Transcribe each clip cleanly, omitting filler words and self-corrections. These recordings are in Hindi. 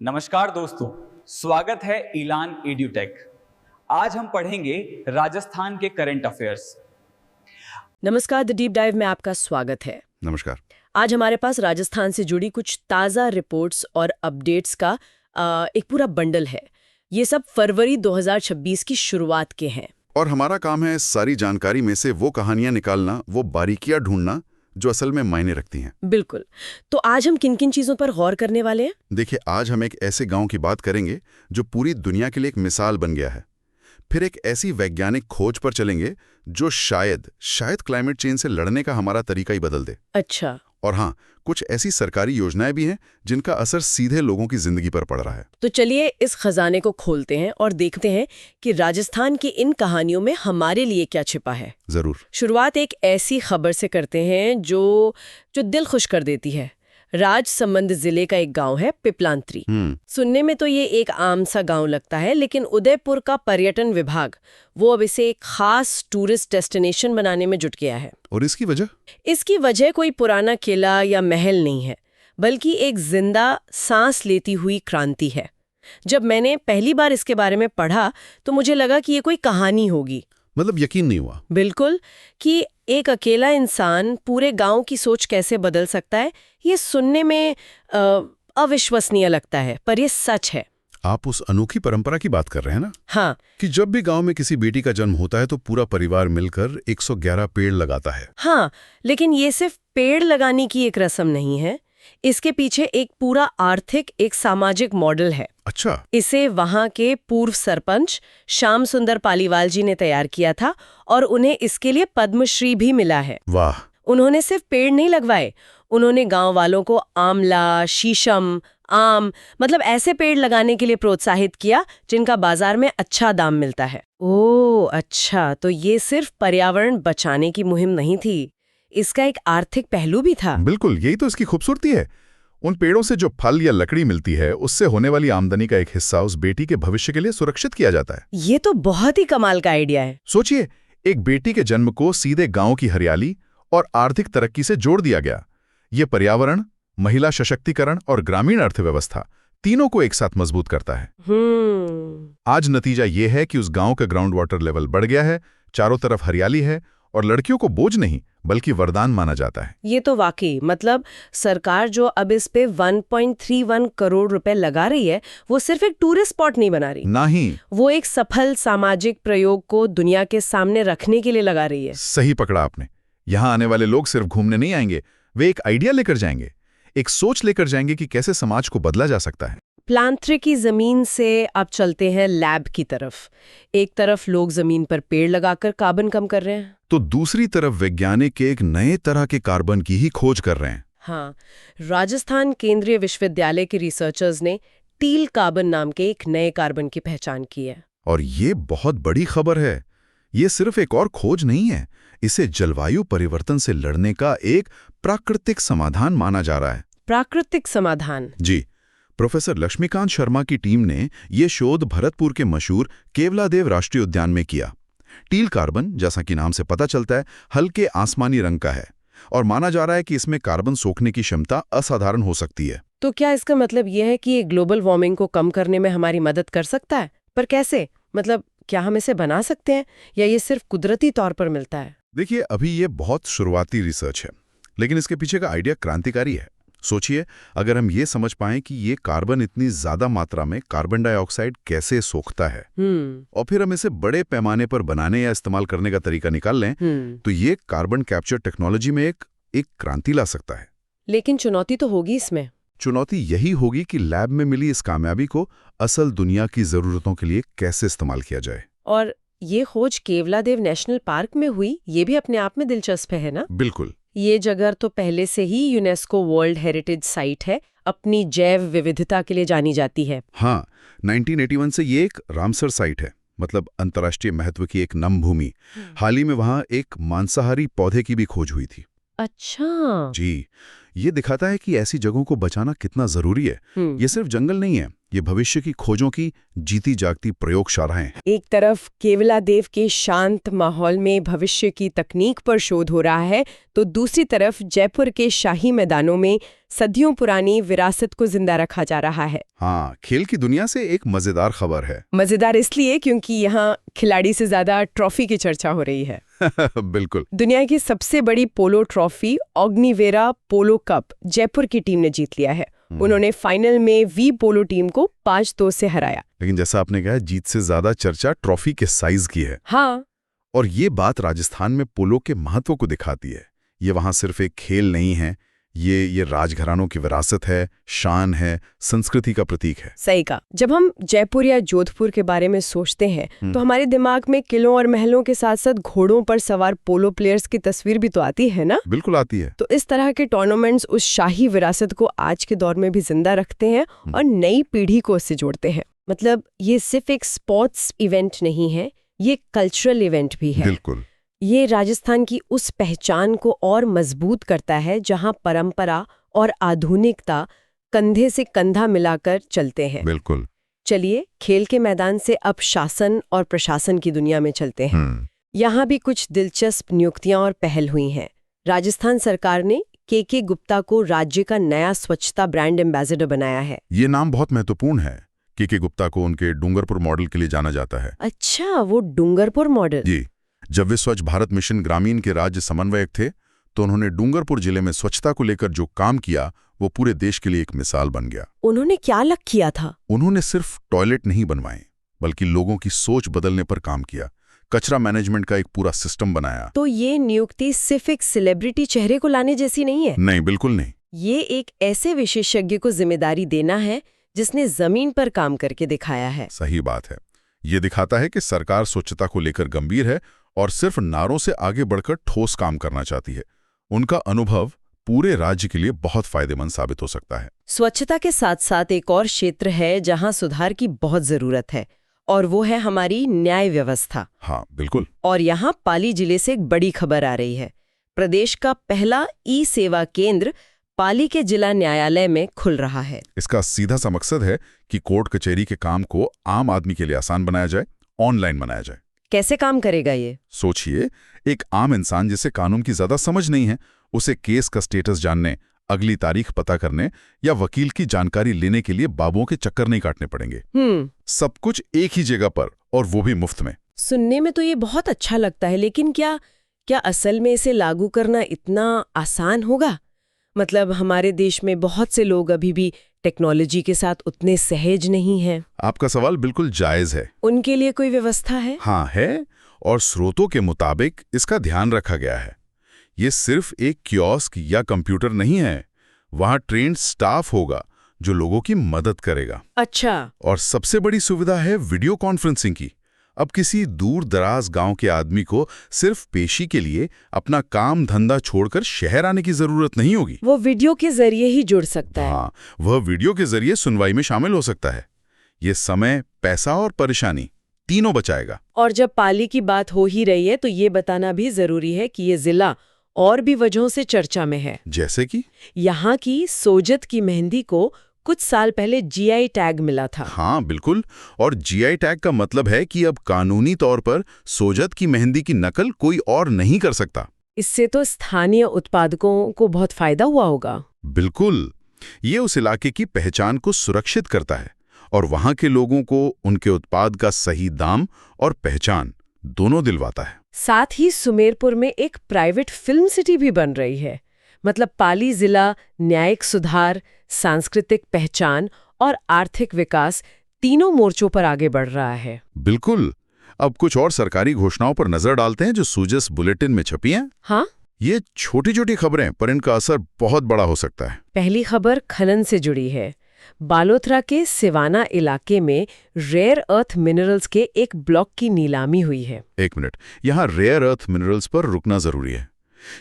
नमस्कार दोस्तों, स्वागत है ईलान एड्यूटेक। आज हम पढ़ेंगे राजस्थान के करंट अफेयर्स। नमस्कार, द डीप डाइव में आपका स्वागत है। नमस्कार। आज हमारे पास राजस्थान से जुड़ी कुछ ताज़ा रिपोर्ट्स और अपडेट्स का एक पूरा बंडल है। ये सब फरवरी 2026 की शुरुआत के हैं। और हमारा काम है इस सारी जानकारी में से वो कहानियां निकालना, वो बारीकियां ढूंढना जो असल में मायने रखती हैं। बिल्कुल। तो आज हम किन किन चीज़ों पर गौर करने वाले हैं? देखिए, आज हम एक ऐसे गांव की बात करेंगे जो पूरी दुनिया के लिए एक मिसाल बन गया है। फिर एक ऐसी वैज्ञानिक खोज पर चलेंगे जो शायद क्लाइमेट चेंज से लड़ने का हमारा तरीका ही बदल दे। अच्छा। और हाँ, कुछ ऐसी सरकारी योजनाएं भी हैं जिनका असर सीधे लोगों की जिंदगी पर पड़ रहा है। तो चलिए इस खजाने को खोलते हैं और देखते हैं कि राजस्थान की इन कहानियों में हमारे लिए क्या छिपा है। जरूर। शुरुआत एक ऐसी खबर से करते हैं जो दिल खुश कर देती है। राजसमंद जिले का एक गांव है पिपलांत्री। सुनने में तो ये एक आम सा गांव लगता है, लेकिन उदयपुर का पर्यटन विभाग वो अब इसे एक खास टूरिस्ट डेस्टिनेशन बनाने में जुट गया है। और इसकी वजह? इसकी वजह कोई पुराना किला या महल नहीं है, बल्कि एक जिंदा सांस लेती हुई क्रांति है। जब मैंने पहली बार इसके बारे में पढ़ा तो मुझे लगा कि ये कोई कहानी होगी। मतलब यकीन नहीं हुआ। बिल्कुल, कि एक अकेला इंसान पूरे गांव की सोच कैसे बदल सकता है, ये सुनने में अविश्वसनीय लगता है, पर ये सच है। आप उस अनोखी परंपरा की बात कर रहे हैं ना? हाँ। कि जब भी गांव में किसी बेटी का जन्म होता है तो पूरा परिवार मिलकर 111 पेड़ लगाता है। हाँ, लेकिन ये सिर्फ पेड़ लगाने की एक रस्म नहीं है। इसके पीछे एक पूरा आर्थिक, एक सामाजिक मॉडल है। अच्छा। इसे वहां के पूर्व सरपंच श्याम सुंदर पालीवाल जी ने तैयार किया था और उन्हें इसके लिए पद्मश्री भी मिला है। वाह। उन्होंने सिर्फ पेड़ नहीं लगवाए, उन्होंने गांव वालों को आंवला, शीशम, आम, मतलब ऐसे पेड़ लगाने के लिए प्रोत्साहित किया जिनका बाजार में अच्छा दाम मिलता है। ओह अच्छा, तो ये सिर्फ पर्यावरण बचाने की मुहिम नहीं थी, इसका एक आर्थिक पहलू भी था। बिल्कुल, यही तो इसकी खूबसूरती है। उन पेड़ों से जो फल या लकड़ी मिलती है, उससे होने वाली आमदनी का एक हिस्सा उस बेटी के भविष्य के लिए सुरक्षित किया जाता है। ये तो बहुत ही कमाल का आइडिया है। सोचिए, एक बेटी के जन्म को सीधे गांव की हरियाली और आर्थिक तरक्की से जोड़ दिया गया। ये पर्यावरण, महिला सशक्तिकरण और ग्रामीण अर्थव्यवस्था तीनों को एक साथ मजबूत करता है। आज नतीजा ये है कि उस गांव का ग्राउंड वाटर लेवल बढ़ गया है, चारों तरफ हरियाली है और लड़कियों को बोझ नहीं बल्कि वरदान माना जाता है। ये तो वाकई, मतलब सरकार जो अब इस पे 1.31 करोड़ रुपए लगा रही है, वो सिर्फ एक टूरिस्ट स्पॉट नहीं बना रही, ना ही वो एक सफल सामाजिक प्रयोग को दुनिया के सामने रखने के लिए लगा रही है। सही पकड़ा आपने। यहाँ आने वाले लोग सिर्फ घूमने नहीं आएंगे, वे एक आइडिया लेकर जाएंगे, एक सोच लेकर जाएंगे कि कैसे समाज को बदला जा सकता है। पिपलांत्री की जमीन से अब चलते हैं लैब की तरफ। एक तरफ लोग जमीन पर पेड़ लगाकर कार्बन कम कर रहे हैं, तो दूसरी तरफ वैज्ञानिक एक नए तरह के कार्बन की ही खोज कर रहे हैं। हाँ, राजस्थान केंद्रीय विश्वविद्यालय के रिसर्चर्स ने टील कार्बन नाम के एक नए कार्बन की पहचान की है। और ये बहुत बड़ी खबर है। ये सिर्फ एक और खोज नहीं है, इसे जलवायु परिवर्तन से लड़ने का एक प्राकृतिक समाधान माना जा रहा है। प्राकृतिक समाधान? जी। प्रोफेसर लक्ष्मीकांत शर्मा की टीम ने ये शोध भरतपुर के मशहूर केवलादेव राष्ट्रीय उद्यान में किया। टील कार्बन, जैसा कि नाम से पता चलता है, हल्के आसमानी रंग का है और माना जा रहा है कि इसमें कार्बन सोखने की क्षमता असाधारण हो सकती है। तो क्या इसका मतलब यह है कि ये ग्लोबल वार्मिंग को कम करने में हमारी मदद कर सकता है? पर कैसे? मतलब क्या हम इसे बना सकते हैं या ये सिर्फ कुदरती तौर पर मिलता है? देखिए, अभी ये बहुत शुरुआती रिसर्च है, लेकिन इसके पीछे का आइडिया क्रांतिकारी है। सोचिए, अगर हम ये समझ पाएं कि ये कार्बन इतनी ज्यादा मात्रा में कार्बन डाइऑक्साइड कैसे सोखता है और फिर हम इसे बड़े पैमाने पर बनाने या इस्तेमाल करने का तरीका निकाल लें, तो ये कार्बन कैप्चर टेक्नोलॉजी में एक क्रांति ला सकता है। लेकिन चुनौती तो होगी इसमें। चुनौती यही होगी कि लैब में मिली इस कामयाबी को असल दुनिया की जरूरतों के लिए कैसे इस्तेमाल किया जाए। और ये खोज केवलादेव नेशनल पार्क में हुई, ये भी अपने आप में दिलचस्प है ना? बिल्कुल। ये जगह तो पहले से ही यूनेस्को वर्ल्ड हेरिटेज साइट है, अपनी जैव विविधता के लिए जानी जाती है। हाँ, 1981 से ये एक रामसर साइट है, मतलब अंतर्राष्ट्रीय महत्व की एक नम भूमि। हाल ही में वहाँ एक मांसाहारी पौधे की भी खोज हुई थी। अच्छा। जी, ये दिखाता है कि ऐसी जगहों को बचाना कितना जरूरी है। ये सिर्फ जंगल नहीं है, ये भविष्य की खोजों की जीती जागती प्रयोगशालाएं हैं। एक तरफ केवलादेव के शांत माहौल में भविष्य की तकनीक पर शोध हो रहा है, तो दूसरी तरफ जयपुर के शाही मैदानों में सदियों पुरानी विरासत को जिंदा रखा जा रहा है। हाँ, खेल की दुनिया से एक मजेदार खबर है। मजेदार इसलिए क्योंकि यहाँ खिलाड़ी से ज्यादा ट्रॉफी की चर्चा हो रही है। बिल्कुल। दुनिया की सबसे बड़ी पोलो ट्रॉफी ऑग्निवेरा पोलो कप जयपुर की टीम ने जीत लिया है। उन्होंने फाइनल में वी पोलो टीम को 5-2 से हराया। लेकिन जैसा आपने कहा, जीत से ज्यादा चर्चा ट्रॉफी के साइज की है। हाँ, और ये बात राजस्थान में पोलो के महत्व को दिखाती है। ये वहां सिर्फ एक खेल नहीं है, ये राजघरानों की विरासत है, शान है, संस्कृति का प्रतीक है। सही कहा। जब हम जयपुर या जोधपुर के बारे में सोचते हैं तो हमारे दिमाग में किलों और महलों के साथ साथ घोड़ों पर सवार पोलो प्लेयर्स की तस्वीर भी तो आती है ना? बिल्कुल आती है। तो इस तरह के टूर्नामेंट्स उस शाही विरासत को आज के दौर में भी जिंदा रखते हैं और नई पीढ़ी को उससे जोड़ते हैं। मतलब ये सिर्फ एक स्पोर्ट्स इवेंट नहीं है, ये कल्चरल इवेंट भी है। बिल्कुल। ये राजस्थान की उस पहचान को और मजबूत करता है जहां परंपरा और आधुनिकता कंधे से कंधा मिलाकर चलते हैं। बिल्कुल। चलिए खेल के मैदान से अब शासन और प्रशासन की दुनिया में चलते हैं। यहाँ भी कुछ दिलचस्प नियुक्तियां और पहल हुई हैं। राजस्थान सरकार ने के गुप्ता को राज्य का नया स्वच्छता ब्रांड एम्बेसडर बनाया है। ये नाम बहुत महत्वपूर्ण है। के गुप्ता को उनके डूंगरपुर मॉडल के लिए जाना जाता है। अच्छा, वो डूंगरपुर मॉडल। जी, जब वे स्वच्छ भारत मिशन ग्रामीण के राज्य समन्वयक थे तो उन्होंने डूंगरपुर जिले में स्वच्छता को लेकर जो काम किया वो पूरे देश के लिए एक मिसाल बन गया। उन्होंने क्या अलग किया था? उन्होंने सिर्फ टॉयलेट नहीं बनवाए बल्कि लोगों की सोच बदलने पर काम किया। कचरा मैनेजमेंट का एक पूरा सिस्टम बनाया। तो ये नियुक्ति सिर्फ एक सेलिब्रिटी चेहरे को लाने जैसी नहीं है? नहीं, बिल्कुल नहीं। ये एक ऐसे विशेषज्ञ को जिम्मेदारी देना है जिसने जमीन पर काम करके दिखाया है। सही बात है। ये दिखाता है कि सरकार स्वच्छता को लेकर गंभीर है और सिर्फ नारों से आगे बढ़कर ठोस काम करना चाहती है। उनका अनुभव पूरे राज्य के लिए बहुत फायदेमंद साबित हो सकता है। स्वच्छता के साथ साथ एक और क्षेत्र है जहां सुधार की बहुत जरूरत है और वो है हमारी न्याय व्यवस्था। हाँ, बिल्कुल। और यहाँ पाली जिले से एक बड़ी खबर आ रही है। प्रदेश का पहला ई-सेवा केंद्र पाली के जिला न्यायालय में खुल रहा है। इसका सीधा सा मकसद है कि कोर्ट कचहरी के काम को आम आदमी के लिए आसान बनाया जाए, ऑनलाइन बनाया जाए। कैसे काम करेगा ये? सोचिए, एक आम इंसान जिसे कानून की ज्यादा समझ नहीं है, उसे केस का स्टेटस जानने, अगली तारीख पता करने या वकील की जानकारी लेने के लिए बाबुओं के चक्कर नहीं काटने पड़ेंगे। सब कुछ एक ही जगह पर, और वो भी मुफ्त में। सुनने में तो ये बहुत अच्छा लगता है, लेकिन क्या असल में इसे लागू करना इतना आसान होगा? मतलब हमारे देश में बहुत से लोग अभी भी टेक्नोलॉजी के साथ उतने सहज नहीं हैं। आपका सवाल बिल्कुल जायज है। उनके लिए कोई व्यवस्था है? हाँ है, और स्रोतों के मुताबिक इसका ध्यान रखा गया है। ये सिर्फ एक कियोस्क या कंप्यूटर नहीं है, वहां ट्रेन्ड स्टाफ होगा जो लोगों की मदद करेगा। अच्छा। और सबसे बड़ी सुविधा है वीडियो कॉन्फ्रेंसिंग की। अब किसी दूर दराज गांव के आदमी को सिर्फ पेशी के लिए अपना काम धंधा छोड़कर शहर आने की जरूरत नहीं होगी। वो वीडियो के जरिए ही जुड़ सकता है। हाँ, वह वीडियो के जरिए सुनवाई में शामिल हो सकता है। ये समय, पैसा और परेशानी तीनों बचाएगा। और जब पाली की बात हो ही रही है तो ये बताना भी जरूरी है कि ये जिला और भी वजहों से चर्चा में है। जैसे कि यहाँ की सोजत की मेहंदी को कुछ साल पहले जीआई टैग मिला था। हाँ, बिल्कुल। और जीआई टैग का मतलब है कि अब कानूनी तौर पर सोजत की मेहंदी की नकल कोई और नहीं कर सकता। इससे तो स्थानीय उत्पादकों को बहुत फायदा हुआ होगा। बिल्कुल। ये उस इलाके की पहचान को सुरक्षित करता है और वहां के लोगों को उनके उत्पाद का सही दाम और पहचान दोनों दिलवाता है। साथ ही सुमेरपुर में एक प्राइवेट फिल्म सिटी भी बन रही है। मतलब पाली जिला न्यायिक सुधार, सांस्कृतिक पहचान और आर्थिक विकास तीनों मोर्चों पर आगे बढ़ रहा है। बिल्कुल। अब कुछ और सरकारी घोषणाओं पर नजर डालते हैं जो सूजस बुलेटिन में छपी हैं। हाँ, ये छोटी छोटी खबरें, पर इनका असर बहुत बड़ा हो सकता है। पहली खबर खनन से जुड़ी है। बालोतरा के सिवाना इलाके में रेयर अर्थ मिनरल्स के एक ब्लॉक की नीलामी हुई है। एक मिनट, यहाँ रेयर अर्थ मिनरल्स पर रुकना जरूरी है।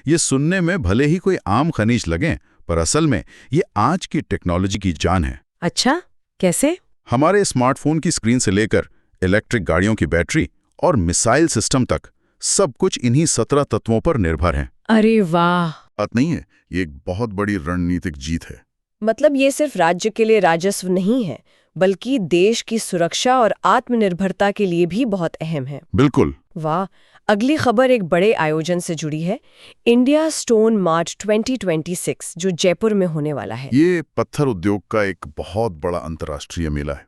ये सुनने में भले ही कोई आम खनिज लगें, पर असल में ये आज की टेक्नोलॉजी की जान है। अच्छा, कैसे? हमारे स्मार्टफोन की स्क्रीन से लेकर इलेक्ट्रिक गाड़ियों की बैटरी और मिसाइल सिस्टम तक सब कुछ इन्हीं 17 तत्वों पर निर्भर है। अरे वाह! बात नहीं है, ये एक बहुत बड़ी रणनीतिक जीत है। मतलब ये सिर्फ राज्य के लिए राजस्व नहीं है, बल्कि देश की सुरक्षा और आत्मनिर्भरता के लिए भी बहुत अहम है। बिल्कुल। वाह। अगली खबर एक बड़े आयोजन से जुड़ी है, इंडिया स्टोन मार्ट 2026 जो जयपुर में होने वाला है। ये पत्थर उद्योग का एक बहुत बड़ा अंतर्राष्ट्रीय मेला है।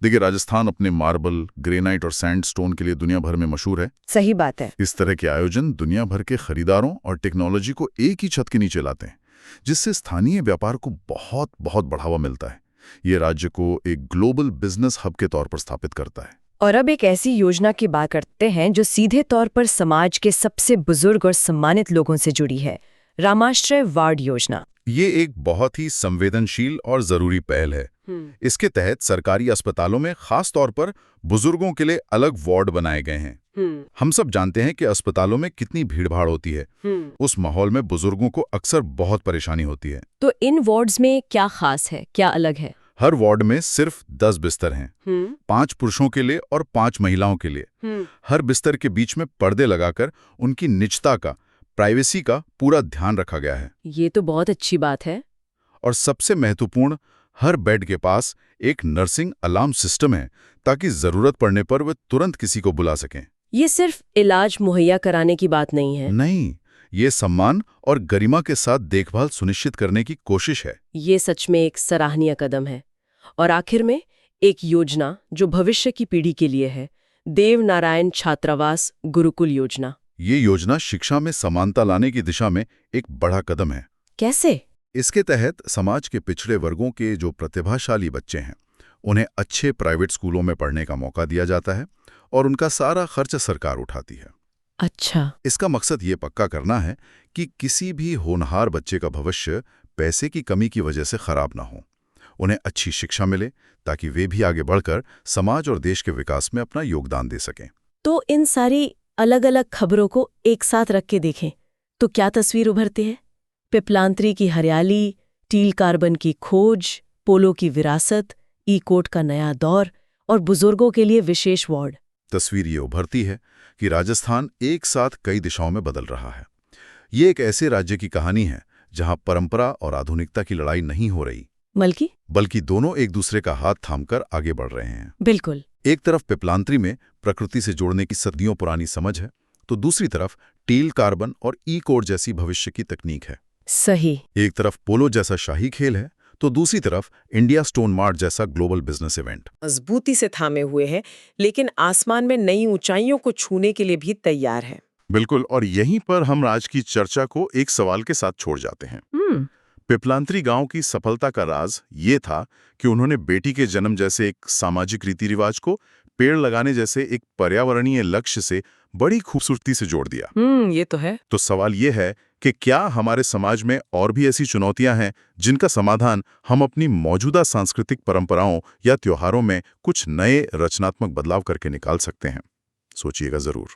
देखिए, राजस्थान अपने मार्बल, ग्रेनाइट और सैंडस्टोन के लिए दुनिया भर में मशहूर है। सही बात है। इस तरह के आयोजन दुनिया भर के खरीदारों और टेक्नोलॉजी को एक ही छत के नीचे लाते हैं, जिससे स्थानीय व्यापार को बहुत बहुत बढ़ावा मिलता है। ये राज्य को एक ग्लोबल बिजनेस हब के तौर पर स्थापित करता है। और अब एक ऐसी योजना की बात करते हैं जो सीधे तौर पर समाज के सबसे बुजुर्ग और सम्मानित लोगों से जुड़ी है, रामाश्रय वार्ड योजना। ये एक बहुत ही संवेदनशील और जरूरी पहल है। इसके तहत सरकारी अस्पतालों में खास तौर पर बुजुर्गों के लिए अलग वार्ड बनाए गए हैं। हम सब जानते हैं कि अस्पतालों में कितनी भीड़भाड़ होती है। उस माहौल में बुजुर्गों को अक्सर बहुत परेशानी होती है। तो इन वार्ड्स में क्या खास है, क्या अलग है? हर वार्ड में सिर्फ 10 बिस्तर हैं, 5 पुरुषों के लिए और 5 महिलाओं के लिए। हर बिस्तर के बीच में पर्दे लगाकर उनकी निजता का, प्राइवेसी का पूरा ध्यान रखा गया है। ये तो बहुत अच्छी बात है। और सबसे महत्वपूर्ण, हर बेड के पास एक नर्सिंग अलार्म सिस्टम है, ताकि जरूरत पड़ने पर वे तुरंत किसी को बुला सकें। ये सिर्फ इलाज मुहैया कराने की बात नहीं है। नहीं, ये सम्मान और गरिमा के साथ देखभाल सुनिश्चित करने की कोशिश है। ये सच में एक सराहनीय कदम है। और आखिर में एक योजना जो भविष्य की पीढ़ी के लिए है, देव नारायण छात्रावास गुरुकुल योजना। ये योजना शिक्षा में समानता लाने की दिशा में एक बड़ा कदम है। कैसे? इसके तहत समाज के पिछड़े वर्गों के जो प्रतिभाशाली बच्चे हैं, उन्हें अच्छे प्राइवेट स्कूलों में पढ़ने का मौका दिया जाता है और उनका सारा खर्च सरकार उठाती है। अच्छा। इसका मकसद ये पक्का करना है कि किसी भी होनहार बच्चे का भविष्य पैसे की कमी की वजह से खराब ना हो। उन्हें अच्छी शिक्षा मिले ताकि वे भी आगे बढ़कर समाज और देश के विकास में अपना योगदान दे सकें। तो इन सारी अलग अलग खबरों को एक साथ रख के देखें तो क्या तस्वीर उभरती है? पिपलांत्री की हरियाली, टील कार्बन की खोज, पोलो की विरासत, ई कोट का नया दौर और बुजुर्गों के लिए विशेष वार्ड। तस्वीर ये उभरती है कि राजस्थान एक साथ कई दिशाओं में बदल रहा है। ये एक ऐसे राज्य की कहानी है जहां परंपरा और आधुनिकता की लड़ाई नहीं हो रही, बल्कि दोनों एक दूसरे का हाथ थामकर आगे बढ़ रहे हैं। बिल्कुल। एक तरफ पिपलांत्री में प्रकृति से जोड़ने की सदियों पुरानी समझ है, तो दूसरी तरफ टील कार्बन और ई कोड जैसी भविष्य की तकनीक है। सही। एक तरफ पोलो जैसा शाही खेल है, तो दूसरी तरफ इंडिया स्टोन मार्ट जैसा ग्लोबल बिजनेस इवेंट। मजबूती से थामे हुए हैं, लेकिन आसमान में नई ऊंचाइयों को छूने के लिए भी तैयार है। बिल्कुल, और यहीं पर हम आज की चर्चा को एक सवाल के साथ छोड़ जाते हैं। पिपलांत्री गांव की सफलता का राज ये था कि उन्होंने बेटी के जन्म जैसे एक सामाजिक रीति रिवाज को पेड़ लगाने जैसे एक पर्यावरणीय लक्ष्य से बड़ी खूबसूरती से जोड़ दिया। ये तो है। तो सवाल ये है कि क्या हमारे समाज में और भी ऐसी चुनौतियां हैं जिनका समाधान हम अपनी मौजूदा सांस्कृतिक परंपराओं या त्योहारों में कुछ नए रचनात्मक बदलाव करके निकाल सकते हैं? सोचिएगा जरूर।